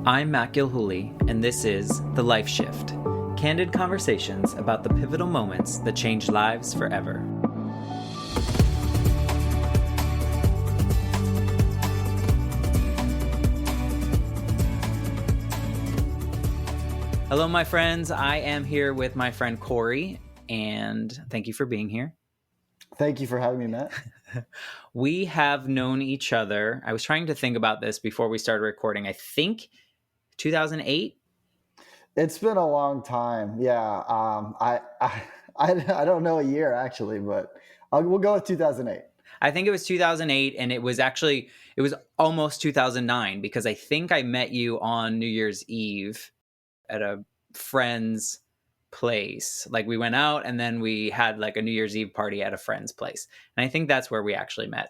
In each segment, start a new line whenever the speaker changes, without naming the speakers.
I'm Matt Gilhooly, and this is The Life Shift, candid conversations about the pivotal moments that change lives forever. Hello, my friends. I am here with my friend Cory, and thank you for being here.
Thank you for having me, Matt.
We have known each other. I was trying to think about this before we started recording. I think 2008.
It's been a long time. Yeah. I don't know a year actually, but we'll go with 2008.
I think it was 2008, and it was almost 2009 because I think I met you on New Year's Eve at a friend's place. Like we went out and then we had like a New Year's Eve party at a friend's place. And I think that's where we actually met.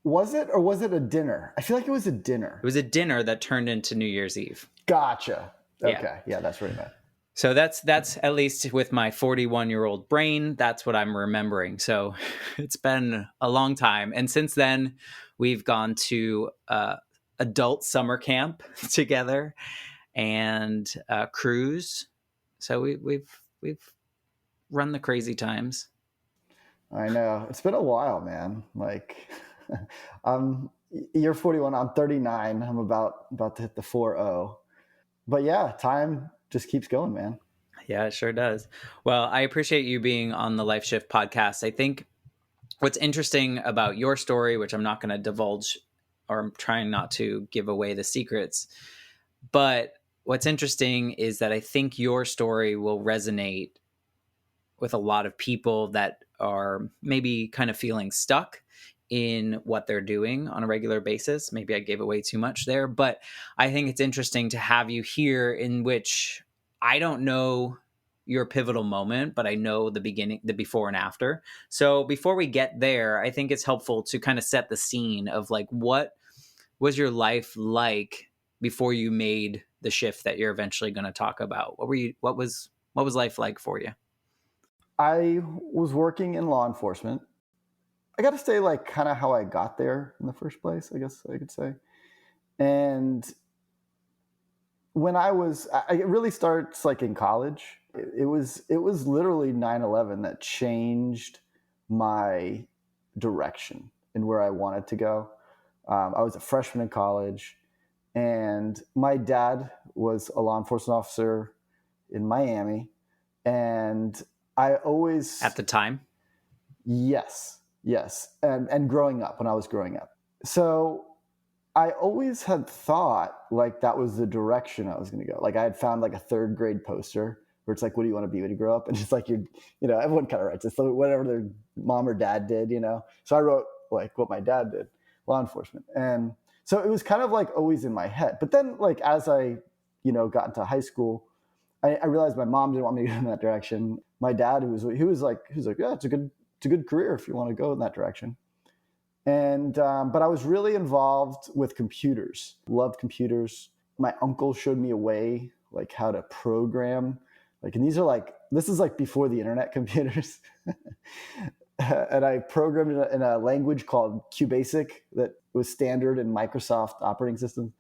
Was it, or was it a dinner? I feel like it was a dinner.
It was a dinner that turned into New Year's Eve.
Gotcha. Okay. Yeah, that's where we met.
So that's at least with my 41-year-old brain, that's what I'm remembering. So it's been a long time. And since then, we've gone to adult summer camp together and cruise. So we've run the crazy times.
I know. It's been a while, man. Like you're 41, I'm 39. I'm about to hit the 40. But yeah, time just keeps going, man.
Yeah, it sure does. Well, I appreciate you being on the Life Shift podcast. I think what's interesting about your story, which I'm not going to divulge, or I'm trying not to give away the secrets, but what's interesting is that I think your story will resonate with a lot of people that are maybe kind of feeling stuck in what they're doing on a regular basis. Maybe I gave away too much there, but I think it's interesting to have you here, in which I don't know your pivotal moment, but I know the beginning, the before and after. So before we get there, I think it's helpful to kind of set the scene of like, what was your life like before you made the shift that you're eventually going to talk about? What was life like for you?
I was working in law enforcement. I got to say, like, kind of how I got there in the first place, I guess I could say. And when it really starts like in college. It was literally 9/11 that changed my direction and where I wanted to go. I was a freshman in college, and my dad was a law enforcement officer in Miami. And I always...
At the time?
Yes. And growing up, when I was growing up. So I always had thought like that was the direction I was going to go. Like I had found like a third grade poster where it's like, what do you want to be when you grow up? And it's like, everyone kind of writes it. So whatever their mom or dad did, So I wrote like what my dad did, law enforcement. And so it was kind of like always in my head. But then like as I, got into high school, I realized my mom didn't want me to go in that direction. My dad, he was like, yeah, it's a good career if you want to go in that direction. And but I was really involved with computers, loved computers. My uncle showed me a way like how to program, like, and this is like before the internet computers. And I programmed in a language called QBasic that was standard in Microsoft operating systems.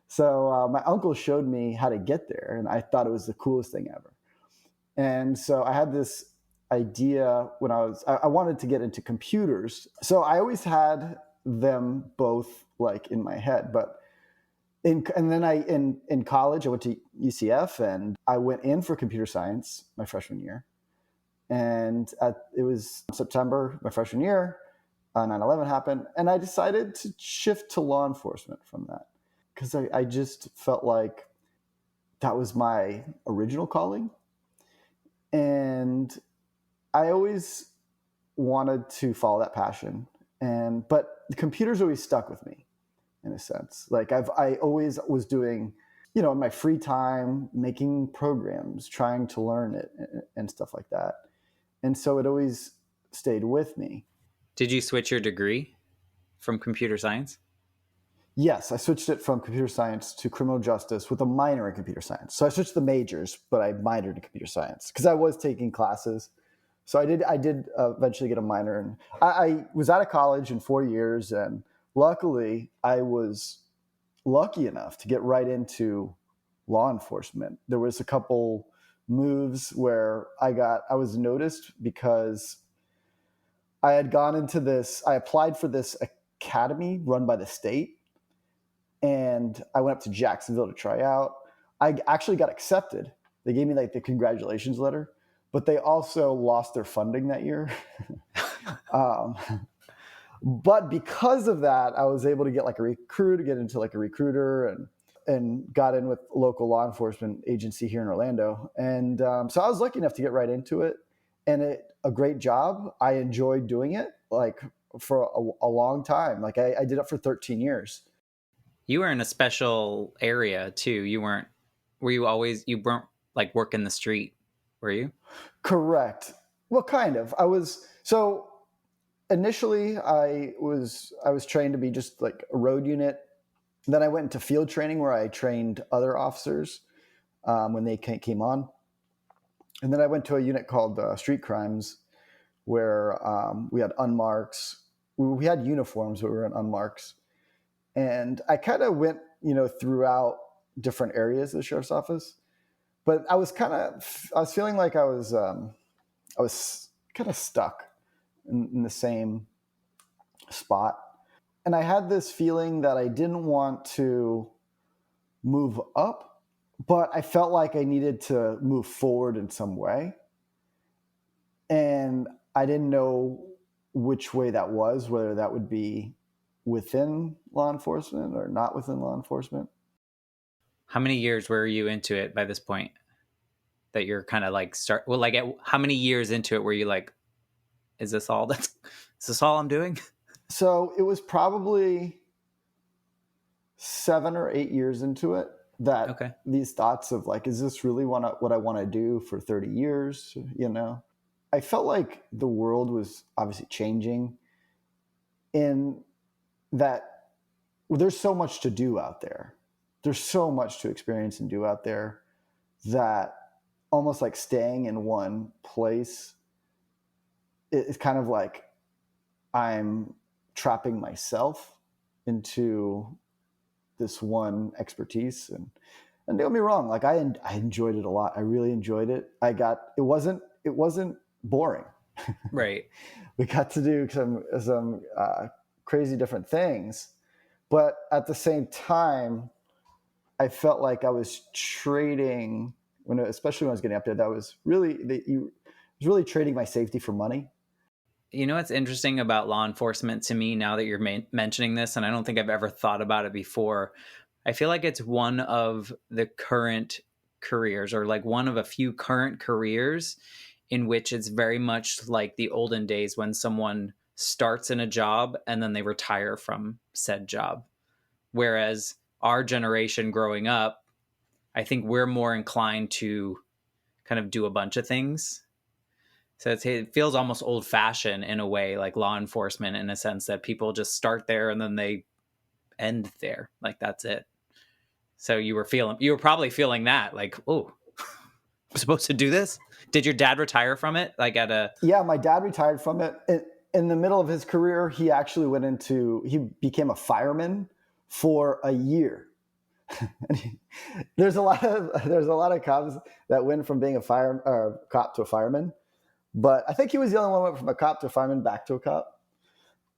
So my uncle showed me how to get there, and I thought it was the coolest thing ever. And so I had this idea when I wanted to get into computers. So I always had them both like in my head, but in college, I went to UCF and I went in for computer science my freshman year. And it was September, my freshman year, 9/11 happened. And I decided to shift to law enforcement from that because I just felt like that was my original calling. And I always wanted to follow that passion, but the computers always stuck with me in a sense. Like I always was doing, in my free time, making programs, trying to learn it and stuff like that. And so it always stayed with me.
Did you switch your degree from computer science?
Yes, I switched it from computer science to criminal justice with a minor in computer science. So I switched the majors, but I minored in computer science because I was taking classes. So I did eventually get a minor. And I was out of college in 4 years. And luckily, I was lucky enough to get right into law enforcement. There was a couple moves where I was noticed because I had I applied for this academy run by the state, and I went up to Jacksonville to try out. I actually got accepted. They gave me like the congratulations letter, but they also lost their funding that year. But because of that, I was able to get like get into like a recruiter, and got in with a local law enforcement agency here in Orlando. And so I was lucky enough to get right into it, and a great job. I enjoyed doing it like for a long time. Like I did it for 13 years.
You were in a special area too. You weren't like working the street, were you?
Correct. Well, kind of. So initially I was trained to be just like a road unit. Then I went into field training where I trained other officers when they came on. And then I went to a unit called Street Crimes where we had unmarks. We had uniforms, but we were in unmarks. And I kind of went, throughout different areas of the sheriff's office. But I was feeling like I was kind of stuck in the same spot. And I had this feeling that I didn't want to move up, but I felt like I needed to move forward in some way. And I didn't know which way that was, whether that would be within law enforcement or not within law enforcement.
How many years were you into it by this point that you're kind of like how many years into it were you like, is this all I'm doing?
So it was probably 7 or 8 years into it that these thoughts of like, is this really what I want to do for 30 years? I felt like the world was obviously changing in that there's so much to do out there. There's so much to experience and do out there that almost like staying in one place, it's kind of like I'm trapping myself into this one expertise. And don't get me wrong, like I enjoyed it a lot. I really enjoyed it. It wasn't boring.
Right.
We got to do some crazy different things, but at the same time, I felt like I was trading especially when I was getting up there. That was really trading my safety for money.
You know what's interesting about law enforcement to me now that you're mentioning this, and I don't think I've ever thought about it before. I feel like it's one of the current careers, or like one of a few current careers in which it's very much like the olden days when someone starts in a job and then they retire from said job. Whereas our generation growing up, I think we're more inclined to kind of do a bunch of things. So it feels almost old fashioned in a way, like law enforcement, in a sense that people just start there and then they end there. Like that's it. So you were probably feeling that like, oh, I'm supposed to do this. Did your dad retire from it?
Yeah, my dad retired from it. In the middle of his career, he actually he became a fireman for a year. There's a lot of cops that went from being a cop to a fireman. But I think he was the only one who went from a cop to a fireman back to a cop.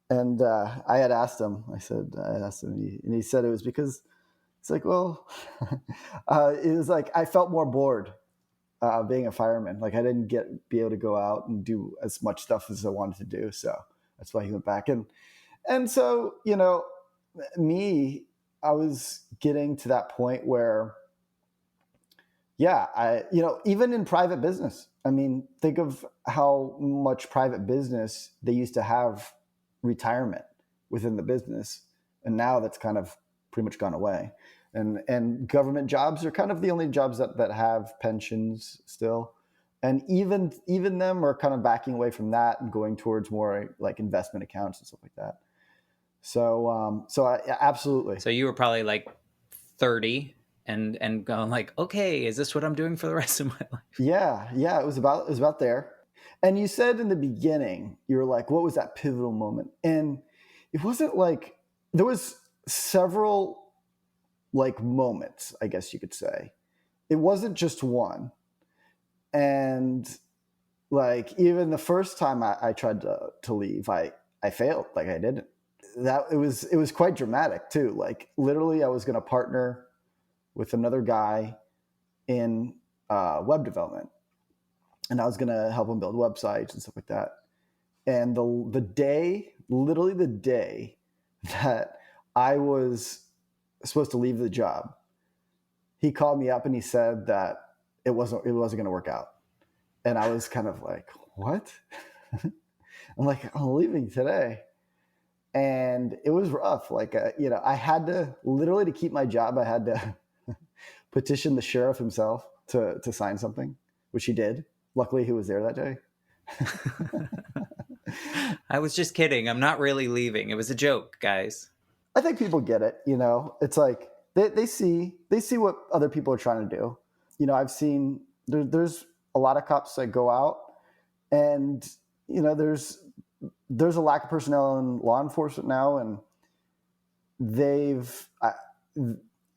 And I asked him, and he said it was because it's like, well, it was like I felt more bored being a fireman. Like I didn't be able to go out and do as much stuff as I wanted to do. So that's why he went back. And so, I was getting to that point where, even in private business, I mean, think of how much private business they used to have retirement within the business. And now that's kind of pretty much gone away. And government jobs are kind of the only jobs that have pensions still. And even them are kind of backing away from that and going towards more like investment accounts and stuff like that. So, absolutely.
So you were probably like 30 and going like, okay, is this what I'm doing for the rest of my life?
Yeah. It was about there. And you said in the beginning, you were like, what was that pivotal moment? And it wasn't like there was several like moments, I guess you could say. It wasn't just one. And like even the first time I tried to leave, I failed. Like I didn't. That it was quite dramatic too. Like literally, I was going to partner with another guy in web development, and I was going to help him build websites and stuff like that. And literally the day that I was supposed to leave the job, he called me up and he said that it wasn't going to work out. And I was kind of like, what? I'm like, I'm leaving today. And it was rough. Like, I had to literally, to keep my job, I had to petition the sheriff himself to sign something, which he did. Luckily, he was there that day.
I was just kidding. I'm not really leaving. It was a joke, guys.
I think people get it. It's like they see what other people are trying to do. I've seen there's a lot of cops that go out, and there's a lack of personnel in law enforcement now, and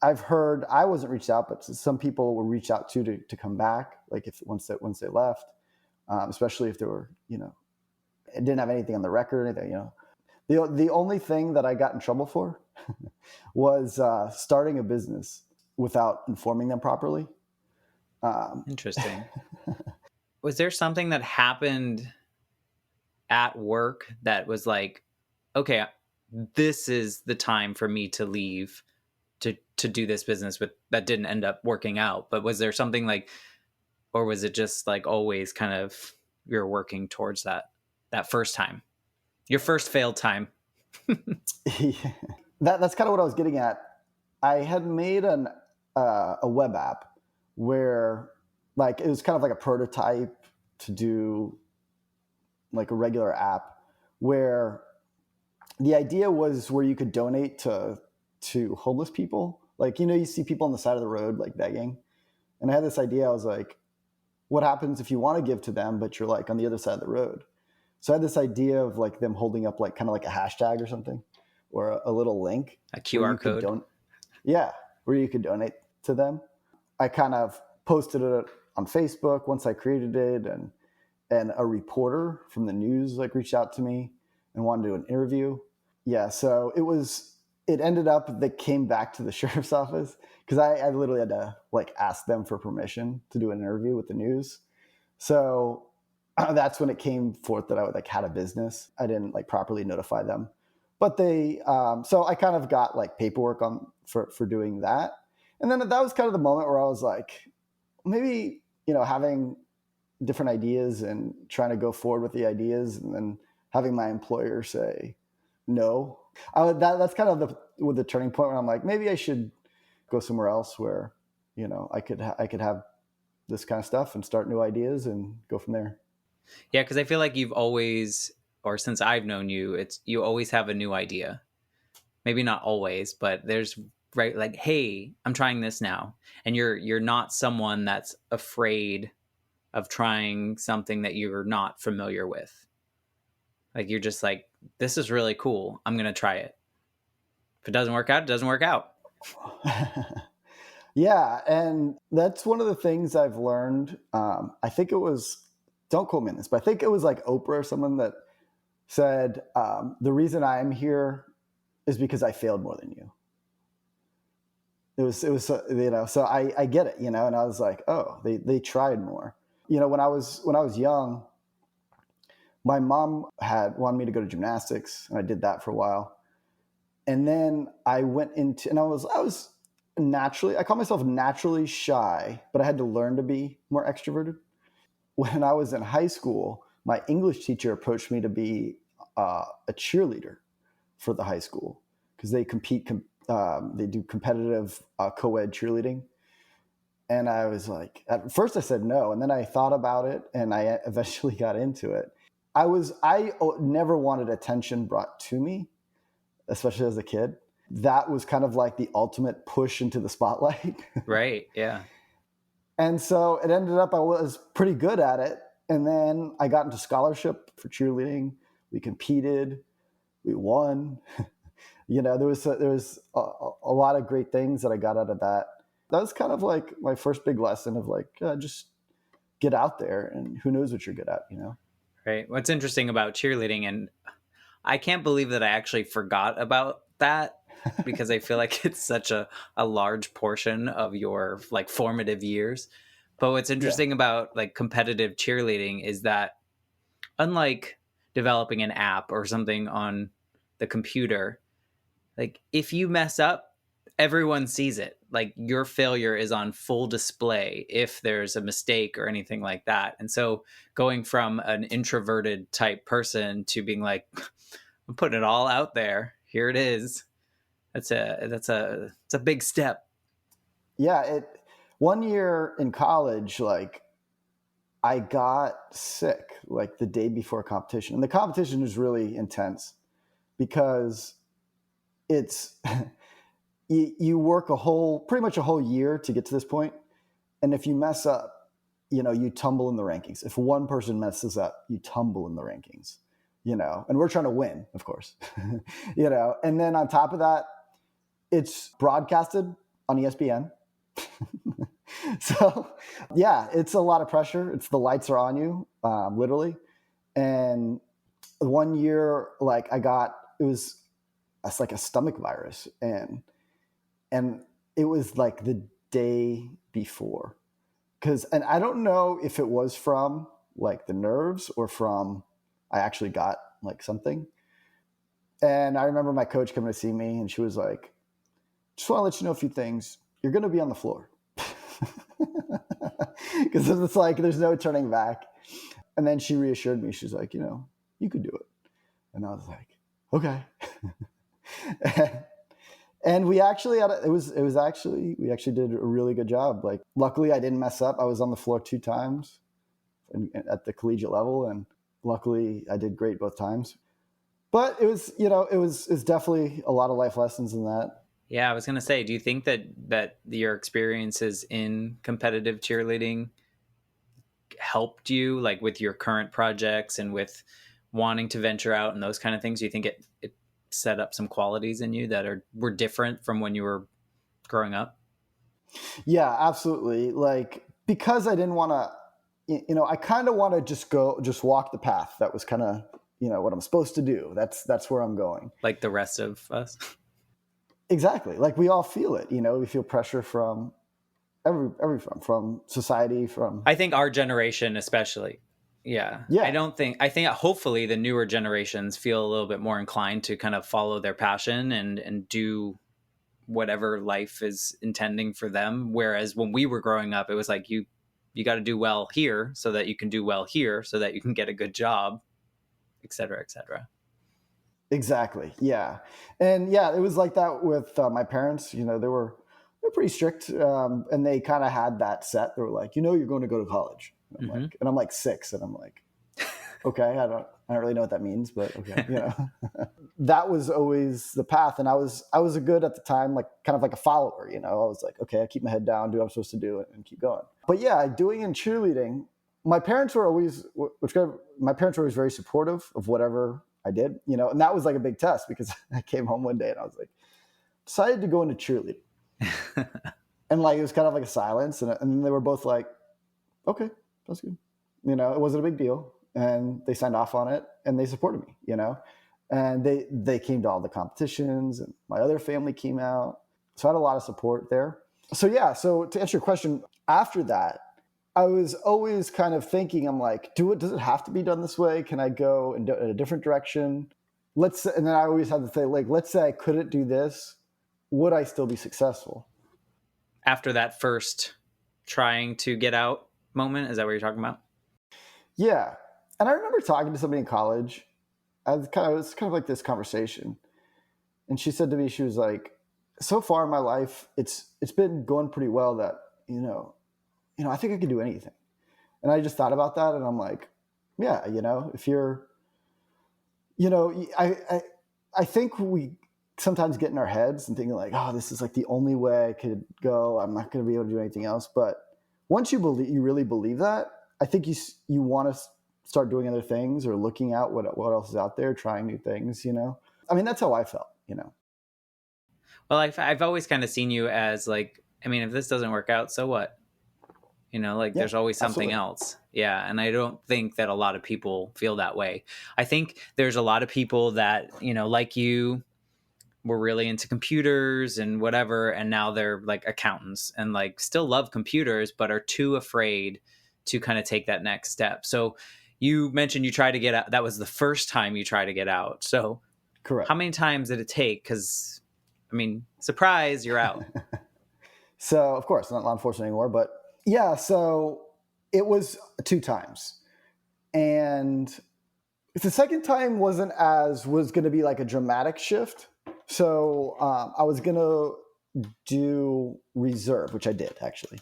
I've heard, I wasn't reached out, but some people were reached out to come back, like if once they left, especially if they were it didn't have anything on the record or anything. The only thing that I got in trouble for was starting a business without informing them properly.
Interesting. Was there something that happened at work that was like, okay, this is the time for me to leave to do this business that didn't end up working out? But was there something like, or was it just like always kind of you're working towards that first time, your first failed time?
That's kind of what I was getting at. I had made a web app where like it was kind of like a prototype to do like a regular app, where the idea was where you could donate to homeless people. Like, you see people on the side of the road like begging. And I had this idea. I was like, what happens if you want to give to them, but you're like on the other side of the road? So I had this idea of like them holding up like kind of like a hashtag or something, or a little link,
a QR code.
Where you could donate to them. I kind of posted it on Facebook once I created it, and a reporter from the news like reached out to me and wanted to do an interview. Yeah, so it ended up they came back to the sheriff's office, because I literally had to like ask them for permission to do an interview with the news. So that's when it came forth that I would like had a business. I didn't like properly notify them, but they so I kind of got like paperwork on for doing that. And then that was kind of the moment where I was like, maybe having different ideas and trying to go forward with the ideas, and then having my employer say no. That's kind of the turning point where I'm like, maybe I should go somewhere else where I could have this kind of stuff and start new ideas and go from there.
Yeah, because I feel like you've always, or since I've known you, you always have a new idea. Maybe not always, but there's right like, hey, I'm trying this now, and you're not someone that's afraid of trying something that you're not familiar with. Like you're just like, this is really cool. I'm gonna try it. If it doesn't work out, it doesn't work out.
Yeah, and that's one of the things I've learned. I think it was, don't quote me on this, but I think it was like Oprah or someone that said, the reason I'm here is because I failed more than you. It was so I get it, and I was like, oh, they tried more. When I was young, my mom had wanted me to go to gymnastics, and I did that for a while. And then I went into, and I was naturally, I call myself naturally shy, but I had to learn to be more extroverted. When I was in high school, my English teacher approached me to be a cheerleader for the high school, because they they do competitive co-ed cheerleading. And I was like, at first I said no, and then I thought about it, and I eventually got into it. I never wanted attention brought to me, especially as a kid. That was kind of like the ultimate push into the spotlight.
Right, yeah.
And so it ended up I was pretty good at it. And then I got into scholarship for cheerleading. We competed. We won. There was a lot of great things that I got out of that. That was kind of like my first big lesson of like, just get out there and who knows what you're good at.
Right. What's interesting about cheerleading, and I can't believe that I actually forgot about that because I feel like it's such a large portion of your like formative years. But what's
Yeah.
interesting about like competitive cheerleading is that unlike developing an app or something on the computer, like if you mess up, everyone sees it. Like your failure is on full display if there's a mistake or anything like that. And so going from an introverted type person to being like, I'm putting it all out there. Here it is. It's a big step.
Yeah. One year in college, like I got sick like the day before competition. And the competition is really intense because it's you work pretty much a whole year to get to this point. And if you mess up, you tumble in the rankings. If one person messes up, you tumble in the rankings, and we're trying to win, of course, and then on top of that, it's broadcasted on ESPN. So yeah, it's a lot of pressure. It's the lights are on you, literally. And one year, like it's like a stomach virus, and it was like the day before, and I don't know if it was from like the nerves or from I actually got like something. And I remember my coach coming to see me, and she was like, "Just want to let you know a few things. You're going to be on the floor." Because it's like there's no turning back. And then she reassured me. She's like, you could do it. And I was like, okay. And we actually we actually did a really good job. Like, luckily I didn't mess up. I was on the floor 2 times at the collegiate level, and luckily I did great both times. But it's definitely a lot of life lessons in that.
Yeah, I was gonna say, do you think that your experiences in competitive cheerleading helped you, like with your current projects and with wanting to venture out and those kind of things? Do you think it set up some qualities in you that were different from when you were growing up?
Yeah, absolutely. Like, because I didn't want to, I kind of want to just walk the path. That was kind of, what I'm supposed to do. That's where I'm going.
Like the rest of us?
Exactly. Like we all feel it, we feel pressure from from society, from.
I think our generation especially. Yeah.
Yeah.
I think hopefully the newer generations feel a little bit more inclined to kind of follow their passion and do whatever life is intending for them. Whereas when we were growing up, it was like you got to do well here so that you can do well here so that you can get a good job, et cetera, et cetera.
Exactly. Yeah. And yeah, it was like that with my parents. They're pretty strict, and they kind of had that set. They were like, you're going to go to college. And I'm like 6, and I'm like, okay, I don't really know what that means, but okay, that was always the path. And I was a good at the time, like kind of like a follower. I was like, okay, I keep my head down, do what I'm supposed to do, and keep going. But yeah, doing in cheerleading, my parents were always very supportive of whatever I did, and that was like a big test because I came home one day and I was like, decided to go into cheerleading. And like, it was kind of like a silence. And then they were both like, okay, that's good. It wasn't a big deal. And they signed off on it and they supported me, and they came to all the competitions, and my other family came out. So I had a lot of support there. So yeah, so to answer your question, after that, I was always kind of thinking, I'm like, does it have to be done this way? Can I go in a different direction? And then I always had to say, like, let's say I couldn't do this. Would I still be successful?
After that first trying to get out moment, is that what you're talking about?
Yeah. And I remember talking to somebody in college. It was kind of like this conversation. And she said to me, she was like, so far in my life, it's been going pretty well that, I think I could do anything. And I just thought about that, and I'm like, yeah, if you're, I think we sometimes get in our heads and thinking like, oh, this is like the only way I could go. I'm not going to be able to do anything else. But once you really believe that, I think you want to start doing other things or looking out what else is out there, trying new things. I mean, that's how I felt.
Well, I've always kind of seen you as like, I mean, if this doesn't work out, so what? You know, like
Yeah,
there's always something
absolutely.
else. Yeah. And I don't think that a lot of people feel that way. I think there's a lot of people that, you know, like you, were really into computers and whatever, and now they're like accountants and like still love computers but are too afraid to kind of take that next step. So you mentioned you tried to get out. That was the first time you tried to get out. So
Correct.
how many times did it take? Because I mean, surprise, you're out.
So, of course, not law enforcement anymore, but yeah, so it was 2 times. And the second time was going to be like a dramatic shift. So I was going to do reserve, which I did actually.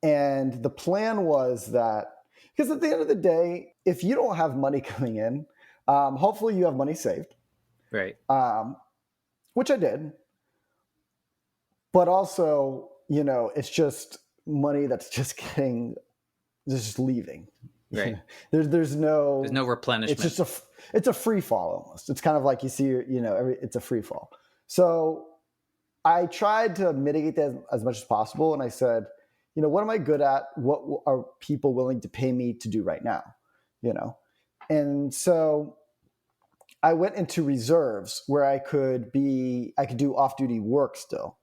And the plan was that, because at the end of the day, if you don't have money coming in, hopefully you have money saved,
Right.
which I did. But also, it's just money that's just leaving.
Right.
There's no
replenishment.
It's a free fall almost. It's kind of like you see, it's a free fall. So I tried to mitigate that as much as possible. And I said, what am I good at? What are people willing to pay me to do right now? And so I went into reserves where I could do off-duty work still.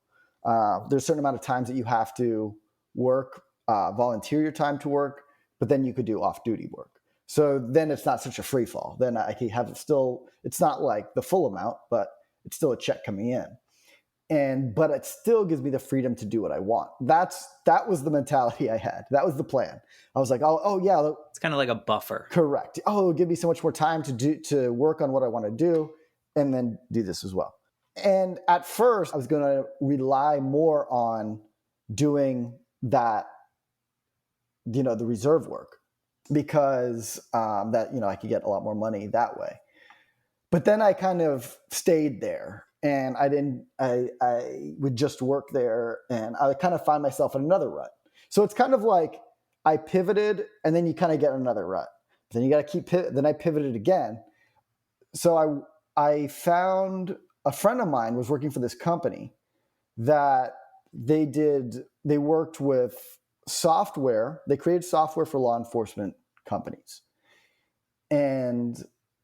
There's a certain amount of times that you have to work, volunteer your time to work, but then you could do off-duty work. So then it's not such a free fall. Then I can have it's not like the full amount, but it's still a check coming in. But it still gives me the freedom to do what I want. That was the mentality I had. That was the plan. I was like, oh yeah.
It's kind of like a buffer.
Correct. Oh, it'll give me so much more time to work on what I want to do and then do this as well. And at first I was going to rely more on doing that, the reserve work, because that, I could get a lot more money that way. But then I kind of stayed there, and I would just work there, and I would kind of find myself in another rut. So it's kind of like I pivoted, and then you kind of get another rut. Then you got to keep then I pivoted again. So I found a friend of mine was working for this company that they worked with software. They created software for law enforcement companies. And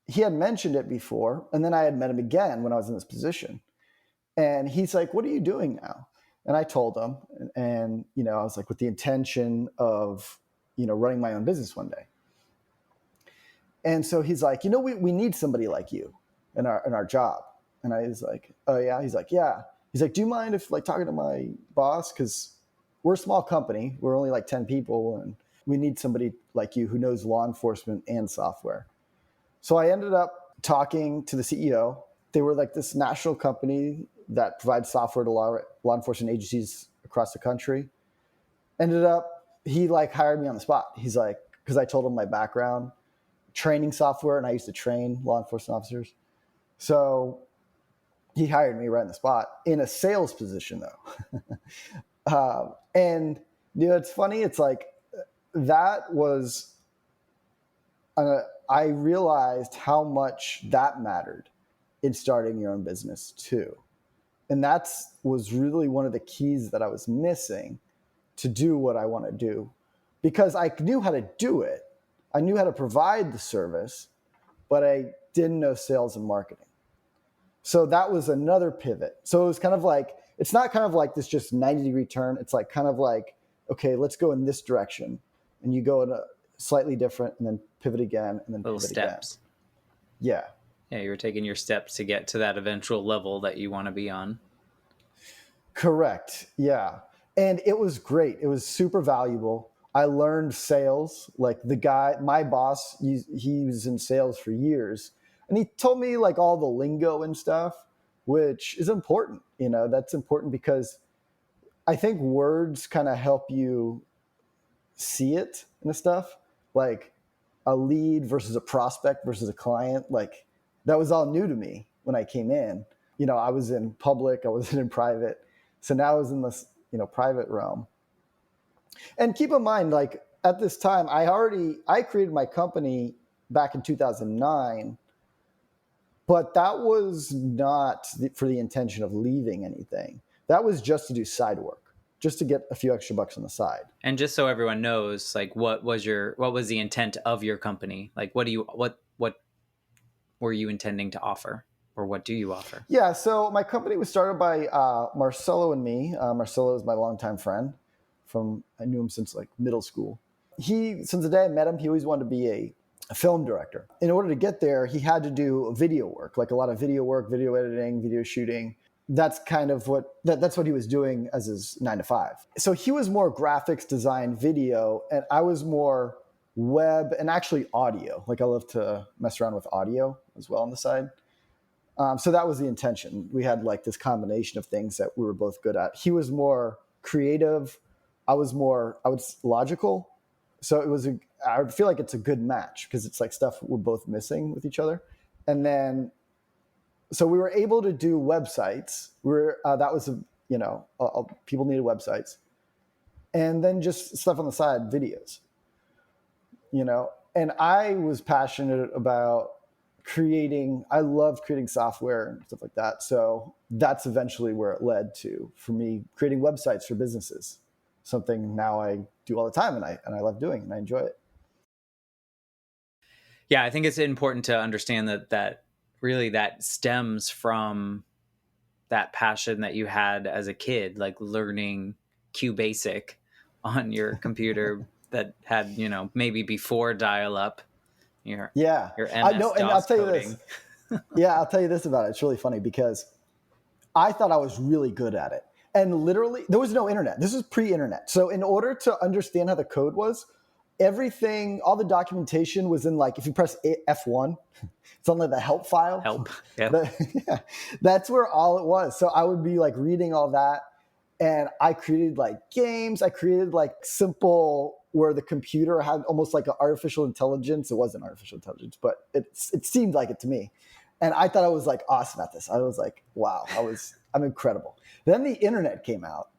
he had mentioned it before. And then I had met him again when I was in this position. And he's like, what are you doing now? And I told him, and I was like, with the intention of, running my own business one day. And so he's like, we need somebody like you in our job. And I was like, oh yeah. He's like, yeah. He's like, do you mind if talking to my boss? Because we're a small company. We're only like 10 people, and we need somebody like you who knows law enforcement and software. So I ended up talking to the CEO. They were like this national company that provides software to law enforcement agencies across the country. He hired me on the spot. He's like, because I told him my background, training software, and I used to train law enforcement officers. So he hired me right on the spot in a sales position, though. And it's funny. It's like that was. I realized how much that mattered in starting your own business too, and that was really one of the keys that I was missing to do what I want to do, because I knew how to do it. I knew how to provide the service, but I didn't know sales and marketing. So that was another pivot. So it was kind of like, it's not kind of like this just 90-degree turn. It's like kind of like, okay, let's go in this direction. And you go in a slightly different, and then pivot again, and then
Little
pivot
steps.
Again.
Yeah, you were taking your steps to get to that eventual level that you want to be on.
Correct. Yeah. And it was great. It was super valuable. I learned sales. Like my boss, he was in sales for years. And he told me all the lingo and stuff, which is important. That's important because I think words kind of help you see it and stuff. Like a lead versus a prospect versus a client. That was all new to me when I came in. I was in public, I wasn't in private. So now I was in this, private realm. And keep in mind, at this time, I created my company back in 2009. But that was not for the intention of leaving anything. That was just to do side work, just to get a few extra bucks on the side.
And just so everyone knows, like, what was the intent of your company? Like, what were you intending to offer, or what do you offer?
Yeah, so my company was started by Marcelo and me. Marcelo is my longtime friend. I knew him since like middle school. Since the day I met him, he always wanted to be a film director. In order to get there, he had to do video work, like a lot of video work, video editing, video shooting. That's kind of that's what he was doing as his 9 to 5. So he was more graphics, design, video, and I was more web and actually audio. Like I love to mess around with audio as well on the side. So that was the intention. We had like this combination of things that we were both good at. He was more creative. I was logical. So I feel like it's a good match because it's like stuff we're both missing with each other. And then, so we were able to do websites. People needed websites. And then just stuff on the side, videos, and I was passionate about I loved creating software and stuff like that. So that's eventually where it led to, for me, creating websites for businesses, something now I do all the time and I love doing and I enjoy it.
Yeah, I think it's important to understand that really that stems from that passion that you had as a kid, like learning QBasic on your computer that had, maybe before dial-up, your MS
I know, and I'll
DOS
tell you
coding.
this. Yeah, I'll tell you this about it. It's really funny because I thought I was really good at it. And literally, there was no internet. This was pre-internet. So in order to understand how the code was, everything, all the documentation was in like, if you press F1, it's on like the help file.
Help. Yeah.
That's where all it was. So I would be like reading all that. And I created like games. I created like simple where the computer had almost like an artificial intelligence. It wasn't artificial intelligence, but it seemed like it to me. And I thought I was like awesome at this. I was like, wow, I'm incredible. Then the internet came out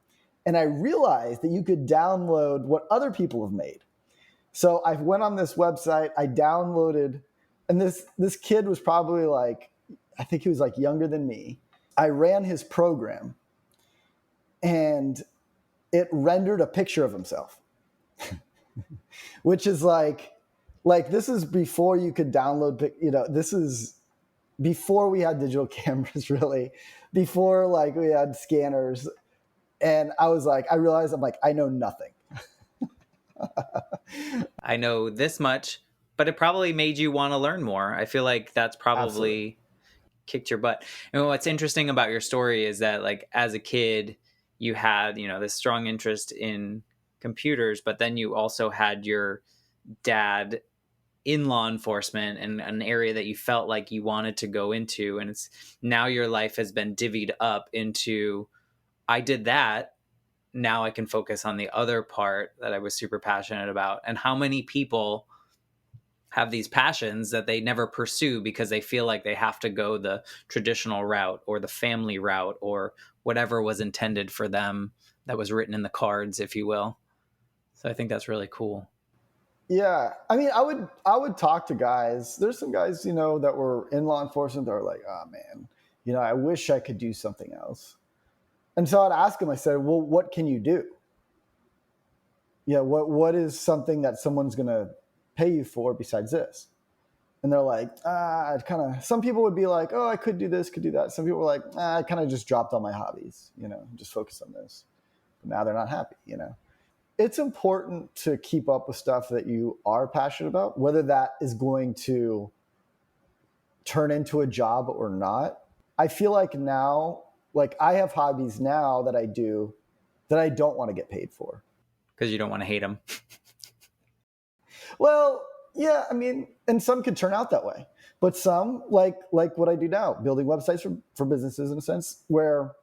and I realized that you could download what other people have made. So I went on this website, I downloaded, and this kid was probably like, I think he was like younger than me. I ran his program and it rendered a picture of himself, which is like this is before you could download, this is before we had digital cameras, really, before like we had scanners. And I realized I'm like, I know nothing.
I know this much, but it probably made you want to learn more. I feel like that's probably
Absolutely.
kicked your butt. And what's interesting about your story is that, like, as a kid, you had, this strong interest in computers, but then you also had your dad in law enforcement and an area that you felt like you wanted to go into. And it's now your life has been divvied up into, I did that. Now I can focus on the other part that I was super passionate about. And how many people have these passions that they never pursue because they feel like they have to go the traditional route or the family route or whatever was intended for them that was written in the cards, if you will. So I think that's really cool.
Yeah. I mean, I would talk to guys. There's some guys, that were in law enforcement that are like, oh man, I wish I could do something else. And so I'd ask them, I said, well, what can you do? Yeah. What is something that someone's going to pay you for besides this? And they're like, some people would be like, oh, I could do this, could do that. Some people were like, I kind of just dropped all my hobbies, just focus on this. But now they're not happy, It's important to keep up with stuff that you are passionate about, whether that is going to turn into a job or not. I feel like now, like I have hobbies now that I do that I don't want to get paid for.
Because you don't want to hate them.
Well, yeah, I mean, and some could turn out that way. But some, like what I do now, building websites for businesses in a sense, where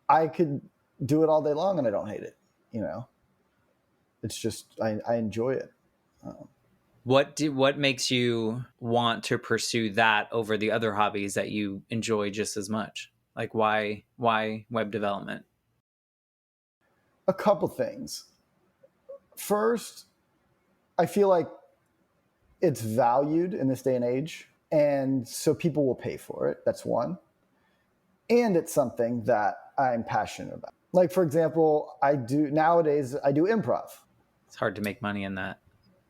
I could do it all day long and I don't hate it. It's just, I enjoy it.
What makes you want to pursue that over the other hobbies that you enjoy just as much? Like why web development?
A couple things. First, I feel like it's valued in this day and age. And so people will pay for it. That's one. And it's something that I'm passionate about. Like, for example, nowadays I do improv.
It's hard to make money in that.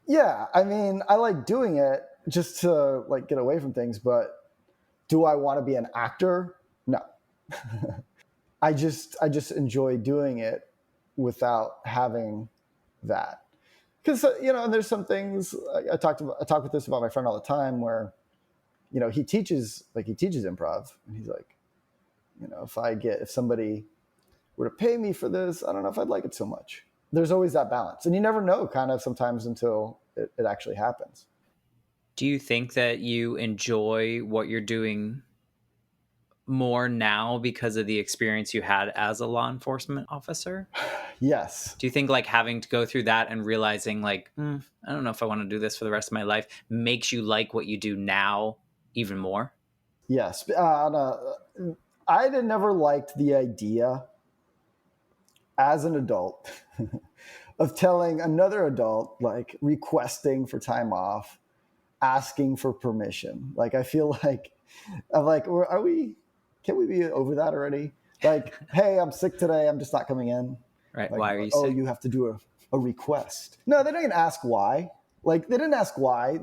Yeah. I mean, I like doing it just to like get away from things, but do I want to be an actor? No. I just enjoy doing it without having that. Because there's some things I talk with this about my friend all the time where, he teaches improv, and he's like, if somebody were to pay me for this, I don't know if I'd like it so much. There's always that balance, and you never know kind of sometimes until it actually happens.
Do you think that you enjoy what you're doing more now because of the experience you had as a law enforcement officer?
Yes.
Do you think like having to go through that and realizing like, I don't know if I want to do this for the rest of my life makes you like what you do now even more?
Yes. I never liked the idea as an adult of telling another adult, like requesting for time off, asking for permission. Like, I feel like I'm like, can we be over that already? Like, hey, I'm sick today. I'm just not coming in.
Right.
Like,
Why are you
oh,
sick?
you have to do a request. No, they didn't ask why. Like, they didn't ask why.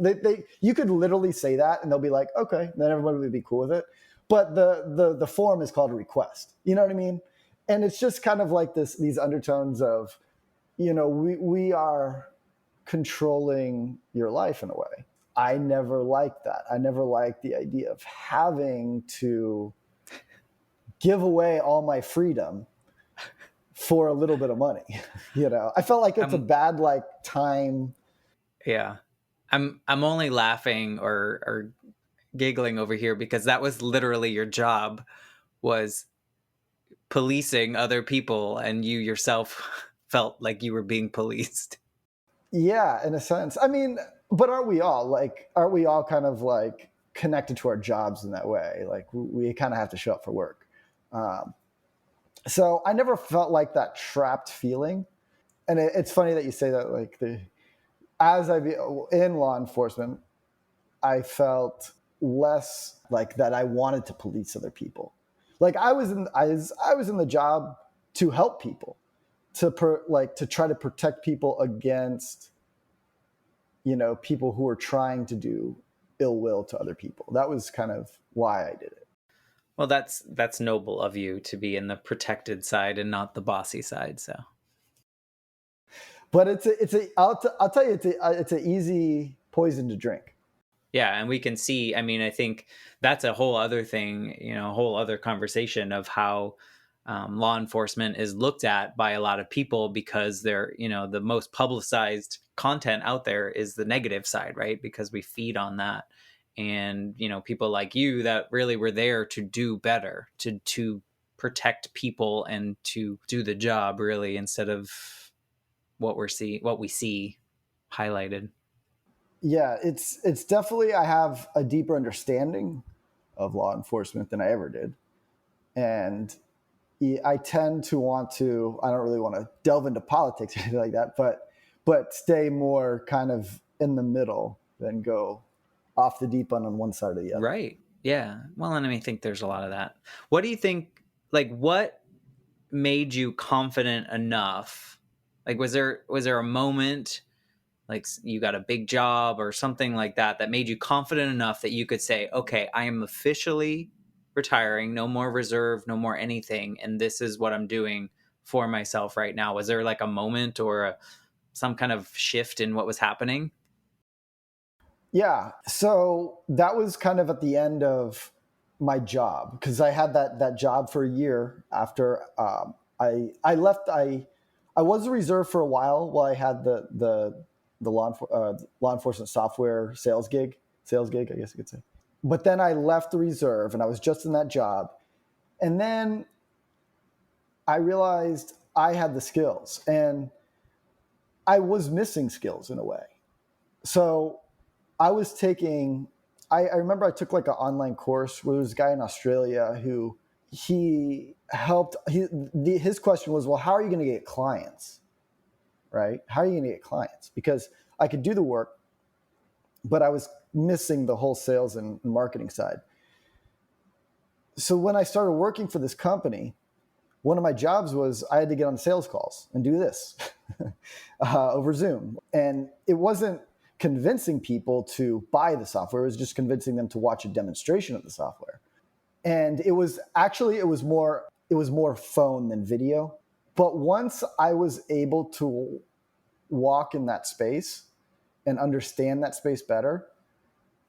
You could literally say that and they'll be like, okay, then everybody would be cool with it. But the form is called a request. You know what I mean? And it's just kind of like these undertones of, we are controlling your life in a way. I never liked that. I never liked the idea of having to give away all my freedom for a little bit of money. I felt like it's a bad like time.
Yeah. I'm only laughing or giggling over here because that was literally your job, was policing other people, and you yourself felt like you were being policed.
Yeah, in a sense. I mean, but aren't we all kind of like connected to our jobs in that way? Like we kind of have to show up for work. So I never felt like that trapped feeling. And it's funny that you say that, like as I be in law enforcement, I felt less like that I wanted to police other people. Like I was in the job to help people, to try to protect people against, people who are trying to do ill will to other people. That was kind of why I did it.
Well, that's noble of you to be in the protected side and not the bossy side. So,
but I'll tell you, it's an easy poison to drink.
Yeah, and we can see, I mean, I think that's a whole other thing, a whole other conversation of how law enforcement is looked at by a lot of people, because they're, the most publicized content out there is the negative side, right? Because we feed on that. And, people like you that really were there to do better, to protect people and to do the job, really, instead of what we see highlighted.
Yeah, it's definitely, I have a deeper understanding of law enforcement than I ever did. And I tend to I don't really want to delve into politics or anything like that, but stay more kind of in the middle than go off the deep end on one side or the other.
Right. Yeah. Well, and I think there's a lot of that. What do you think, like, what made you confident enough? Like, was there a moment, like you got a big job or something like that made you confident enough that you could say, okay, I am officially retiring, no more reserve, no more anything, and this is what I'm doing for myself right now? Was there like a moment or some kind of shift in what was happening?
Yeah. So that was kind of at the end of my job, because I had that job for a year after I left. I was a reserve for a while I had the law enforcement software sales gig, I guess you could say. But then I left the reserve and I was just in that job. And then I realized I had the skills and I was missing skills in a way. So I was taking, I remember I took like an online course where there was a guy in Australia who his question was, well, how are you going to get clients? Right? How are you going to get clients? Because I could do the work, but I was missing the whole sales and marketing side. So when I started working for this company, one of my jobs was I had to get on sales calls and do this over Zoom. And it wasn't convincing people to buy the software. It was just convincing them to watch a demonstration of the software. And it was more phone than video. But once I was able to walk in that space and understand that space better,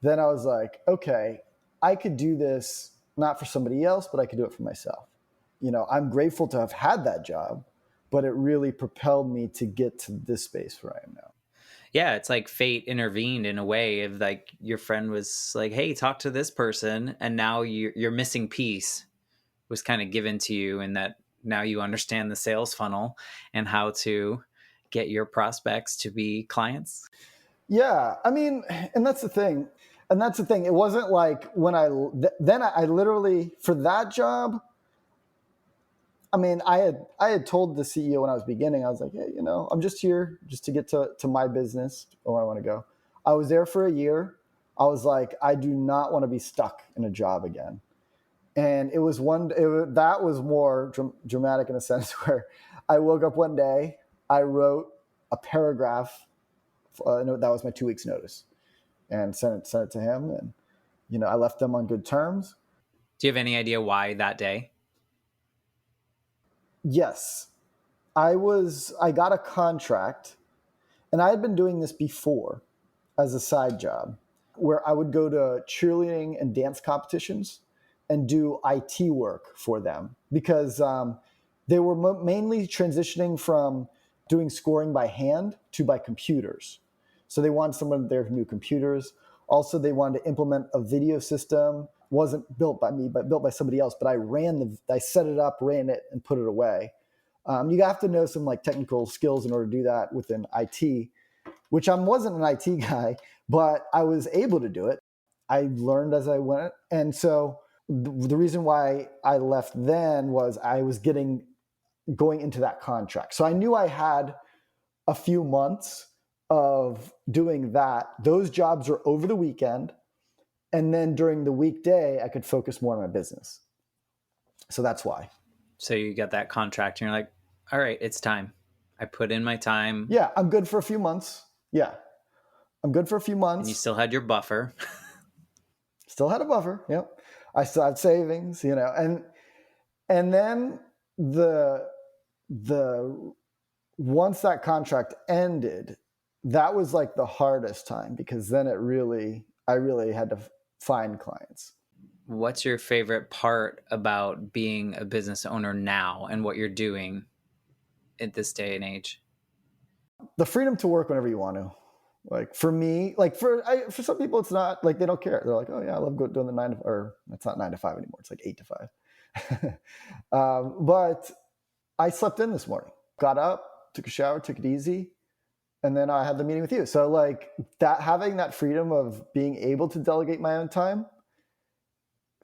then I was like, okay, I could do this not for somebody else, but I could do it for myself. I'm grateful to have had that job, but it really propelled me to get to this space where I am now.
Yeah, it's like fate intervened in a way of like your friend was like, hey, talk to this person. And now your missing piece was kind of given to you, and that now you understand the sales funnel and how to get your prospects to be clients.
Yeah, I mean, and that's the thing. It wasn't like when I literally, for that job, I mean, I had told the CEO when I was beginning, I was like, hey, I'm just here just to get to my business or where I want to go. I was there for a year. I was like, I do not want to be stuck in a job again. And that was more dramatic in a sense where I woke up one day, I wrote a paragraph. That was my 2 weeks notice, and sent it to him. And, I left them on good terms.
Do you have any idea why that day?
Yes. I got a contract, and I had been doing this before as a side job where I would go to cheerleading and dance competitions and do IT work for them because they were mainly transitioning from doing scoring by hand to by computers. So they wanted someone there who knew computers. Also, they wanted to implement a video system. Wasn't built by me, but built by somebody else. But I set it up, ran it, and put it away. You have to know some like technical skills in order to do that within IT, which I wasn't an IT guy, but I was able to do it. I learned as I went. And so the reason why I left then was I was going into that contract. So I knew I had a few months of doing that. Those jobs were over the weekend. And then during the weekday, I could focus more on my business. So that's why.
So you got that contract and you're like, all right, it's time. I put in my time.
Yeah, I'm good for a few months. Yeah, I'm good for a few months.
And you still had your buffer.
Still had a buffer. Yep. I still had savings, and then the once that contract ended, that was like the hardest time because then I really had to find clients.
What's your favorite part about being a business owner now and what you're doing at this day and age?
The freedom to work whenever you want to. Like for me, like for some people, it's not like they don't care. They're like, oh yeah, I love doing the 9 to, or it's not 9 to 5 anymore. It's like 8 to 5. But I slept in this morning, got up, took a shower, took it easy. And then I had the meeting with you. So like that, having that freedom of being able to delegate my own time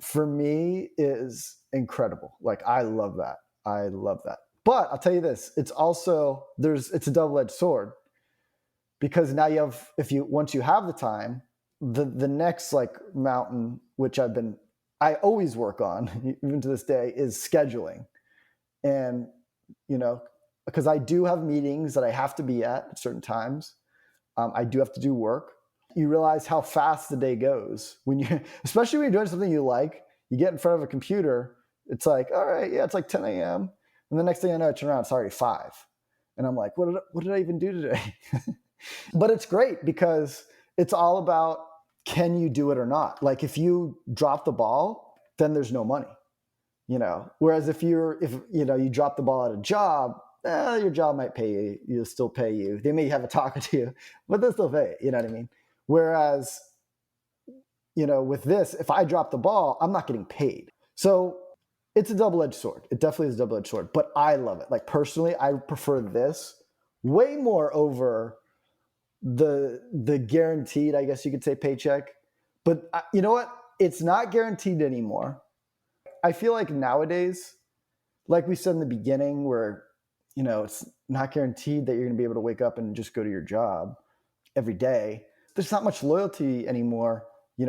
for me is incredible. Like I love that. But I'll tell you this, it's a double-edged sword because now once you have the time, the next like mountain, which I always work on even to this day, is scheduling. And, because I do have meetings that I have to be at certain times. I do have to do work. You realize how fast the day goes especially when you're doing something you like, you get in front of a computer. It's like, all right, yeah, it's like 10 a.m. And the next thing I know, I turn around, it's already 5. And I'm like, what did I even do today? But it's great because it's all about, can you do it or not? Like if you drop the ball, then there's no money, whereas if you drop the ball at a job, your job might pay you. You'll still pay you. They may have a talk to you, but they'll still pay you. You know what I mean? Whereas, with this, if I drop the ball, I'm not getting paid. So it's a double-edged sword. It definitely is a double-edged sword, but I love it. Like personally, I prefer this way more over the guaranteed, I guess you could say, paycheck. But you know what? It's not guaranteed anymore. I feel like nowadays, like we said in the beginning, where it's not guaranteed that you're going to be able to wake up and just go to your job every day. there's not much loyalty anymore.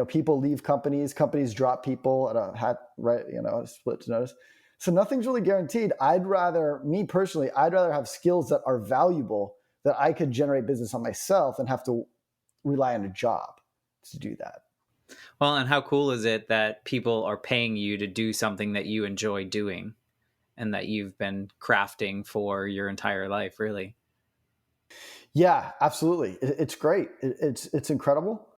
People leave companies drop people at a hat, right? A split notice. So nothing's really guaranteed. Me personally, I'd rather have skills that are valuable that I could generate business on myself and have to rely on a job to do that.
Well, and how cool is it that people are paying you to do something that you enjoy doing and that you've been crafting for your entire life, really?
Yeah, absolutely. It's great. It's incredible,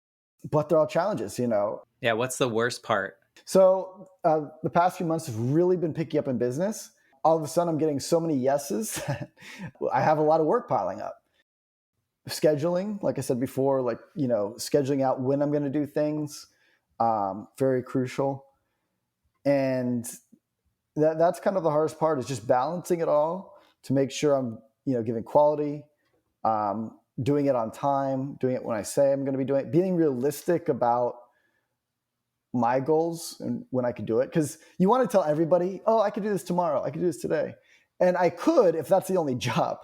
but there are challenges.
Yeah. What's the worst part?
So the past few months have really been picking up in business. All of a sudden, I'm getting so many yeses. I have a lot of work piling up. Scheduling, like I said before, scheduling out when I'm going to do things, very crucial. And that's kind of the hardest part, is just balancing it all to make sure I'm, giving quality, doing it on time, doing it when I say I'm going to be doing it, being realistic about my goals and when I could do it. Because you want to tell everybody, oh, I could do this tomorrow, I could do this today. And I could if that's the only job.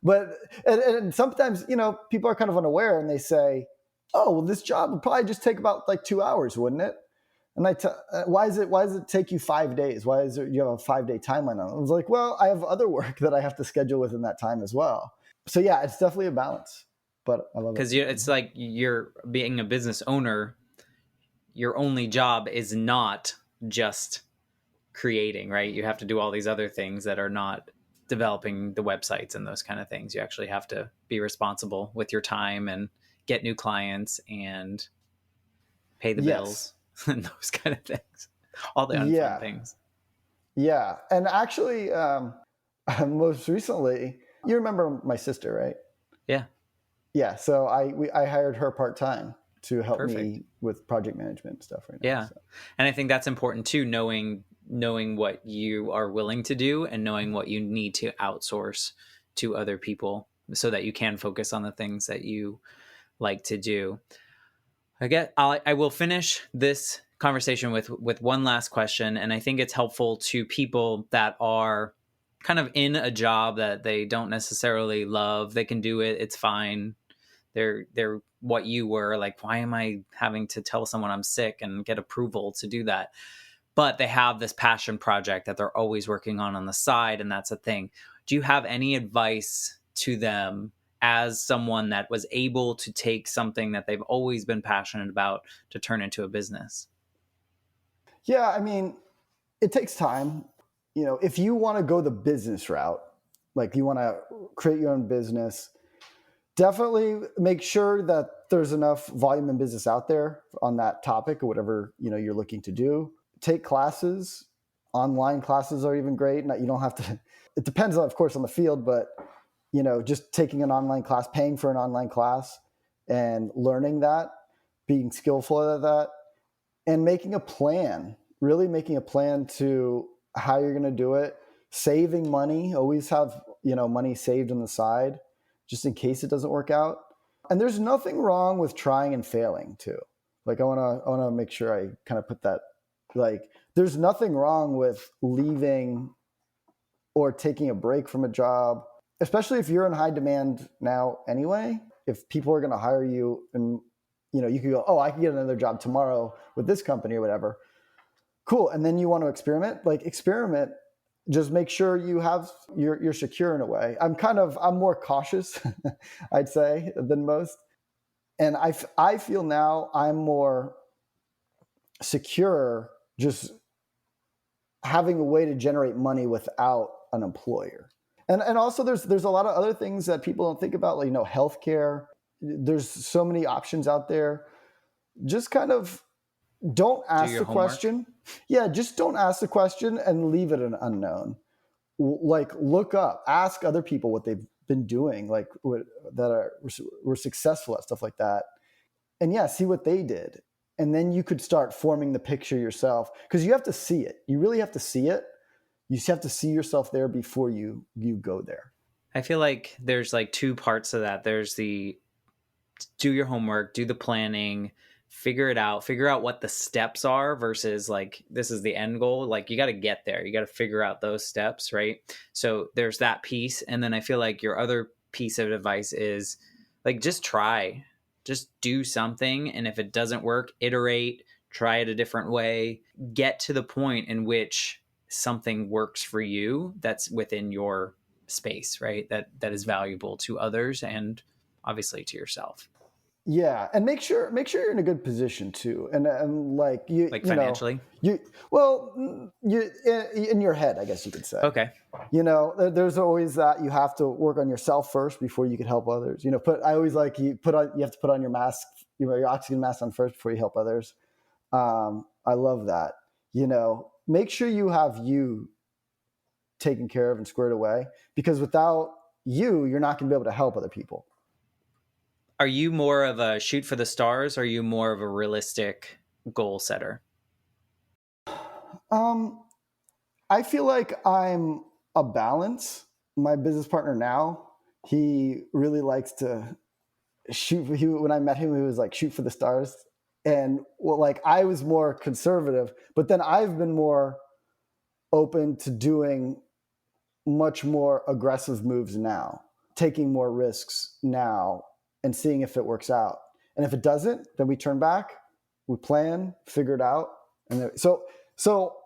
But and sometimes, people are kind of unaware and they say, oh, well, this job would probably just take about like 2 hours, wouldn't it? And why does it take you 5 days? Why is it you have a 5-day timeline on it? I was like, well, I have other work that I have to schedule within that time as well. So yeah, it's definitely a balance, but I love it.
Because it's like you're being a business owner. Your only job is not just creating, right? You have to do all these other things that are not developing the websites and those kind of things. You actually have to be responsible with your time and get new clients and pay the bills and those kind of things. All the unfun things.
Yeah. And actually, most recently, you remember my sister, right?
Yeah.
Yeah. So I hired her part-time to help me with project management and stuff right now.
Yeah. So. And I think that's important too, knowing what you are willing to do and knowing what you need to outsource to other people so that you can focus on the things that you like to do. I will finish this conversation with one last question. And I think it's helpful to people that are kind of in a job that they don't necessarily love. They can do it. It's fine. They're what you were. Like, why am I having to tell someone I'm sick and get approval to do that? But they have this passion project that they're always working on the side. And that's a thing. Do you have any advice to them as someone that was able to take something that they've always been passionate about to turn into a business?
Yeah, I mean, it takes time. If you want to go the business route, like you want to create your own business, definitely make sure that there's enough volume in business out there on that topic or whatever, you're looking to do. Take classes. Online classes are even great. You don't have to, it depends, of course, on the field, but just taking an online class, paying for an online class and learning that, being skillful at that, and making a plan, really making a plan to how you're going to do it, saving money, always have, money saved on the side, just in case it doesn't work out. And there's nothing wrong with trying and failing too. Like I want to make sure I kind of put that, like, there's nothing wrong with leaving or taking a break from a job, especially if you're in high demand now anyway. If people are going to hire you and, you could go, oh, I can get another job tomorrow with this company or whatever. Cool. And then you want to experiment, just make sure you're secure in a way. I'm more cautious, I'd say, than most. And I feel now I'm more secure just having a way to generate money without an employer. And also there's a lot of other things that people don't think about, like, healthcare. There's so many options out there. Just kind of don't ask the question. Yeah, just don't ask the question and leave it an unknown. Like, look up, ask other people what they've been doing, like that were successful at stuff like that. And yeah, see what they did. And then you could start forming the picture yourself, because you have to see it. You really have to see it. You just have to see yourself there before you go there.
I feel like there's like two parts of that. There's the do your homework, do the planning, figure out what the steps are versus like, this is the end goal. Like, you got to get there. You got to figure out those steps, right? So there's that piece. And then I feel like your other piece of advice is like, just try just do something. And if it doesn't work, iterate, try it a different way, get to the point in which something works for you that's within your space, right? That is valuable to others and obviously to yourself.
Yeah, and make sure you're in a good position too, and like
Like
you know
financially?
you in your head, I guess you could say.
Okay.
There's always that you have to work on yourself first before you can help others. I always like you have to put on your mask, your oxygen mask on first before you help others. I love that. Make sure you have you taken care of and squared away, because without you're not going to be able to help other people.
Are you more of a shoot for the stars, or are you more of a realistic goal setter?
I feel like I'm a balance. My business partner now, he really likes to shoot. When I met him, he was like, shoot for the stars. And I was more conservative, but then I've been more open to doing much more aggressive moves now, taking more risks now and seeing if it works out. And if it doesn't, then we turn back, we plan, figure it out. And so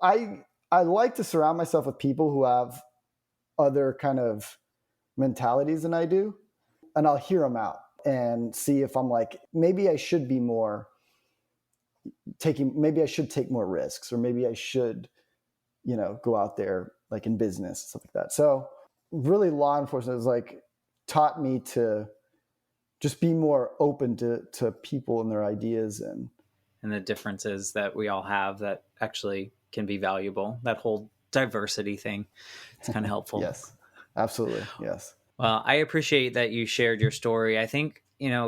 I like to surround myself with people who have other kind of mentalities than I do, and I'll hear them out and see if I'm like, maybe I should be more maybe I should take more risks, or maybe I should, go out there like in business, stuff like that. So really law enforcement has taught me to just be more open to people and their ideas and
the differences that we all have that actually can be valuable. That whole diversity thing, it's kind of helpful.
Yes, absolutely. Yes.
Well, I appreciate that you shared your story. I think,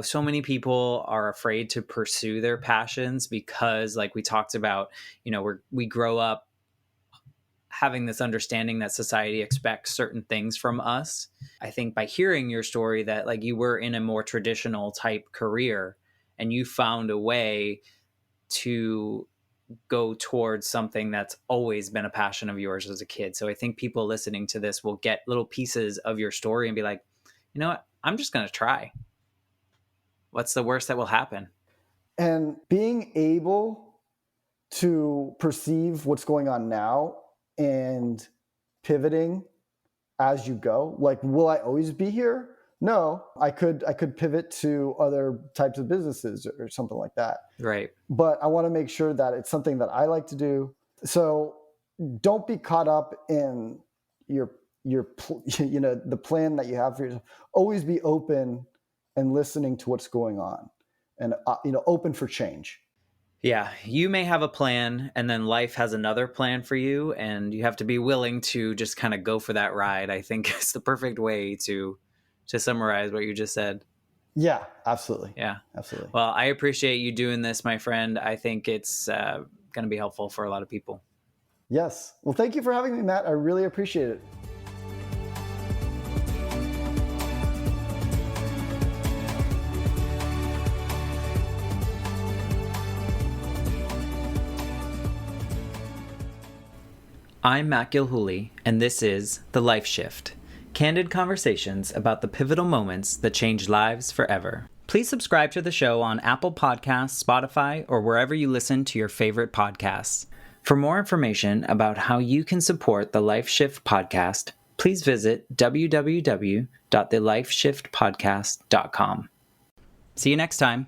so many people are afraid to pursue their passions because, like we talked about, we grow up having this understanding that society expects certain things from us. I think by hearing your story that you were in a more traditional type career and you found a way to go towards something that's always been a passion of yours as a kid. So I think people listening to this will get little pieces of your story and be like, you know what? I'm just going to try. What's the worst that will happen?
And being able to perceive what's going on now and pivoting as you go. Will I always be here? No, I could pivot to other types of businesses or something like that.
Right.
But I want to make sure that it's something that I like to do. So don't be caught up in your the plan that you have for yourself. Always be open and listening to what's going on, and open for change.
Yeah, you may have a plan and then life has another plan for you, and you have to be willing to just kind of go for that ride. I think it's the perfect way to summarize what you just said.
Yeah, absolutely.
Yeah,
absolutely.
Well, I appreciate you doing this, my friend. I think it's going to be helpful for a lot of people.
Yes. Well, thank you for having me, Matt. I really appreciate it.
I'm Matt Gilhooly, and this is The Life Shift, candid conversations about the pivotal moments that change lives forever. Please subscribe to the show on Apple Podcasts, Spotify, or wherever you listen to your favorite podcasts. For more information about how you can support the Life Shift podcast, please visit www.thelifeshiftpodcast.com. See you next time.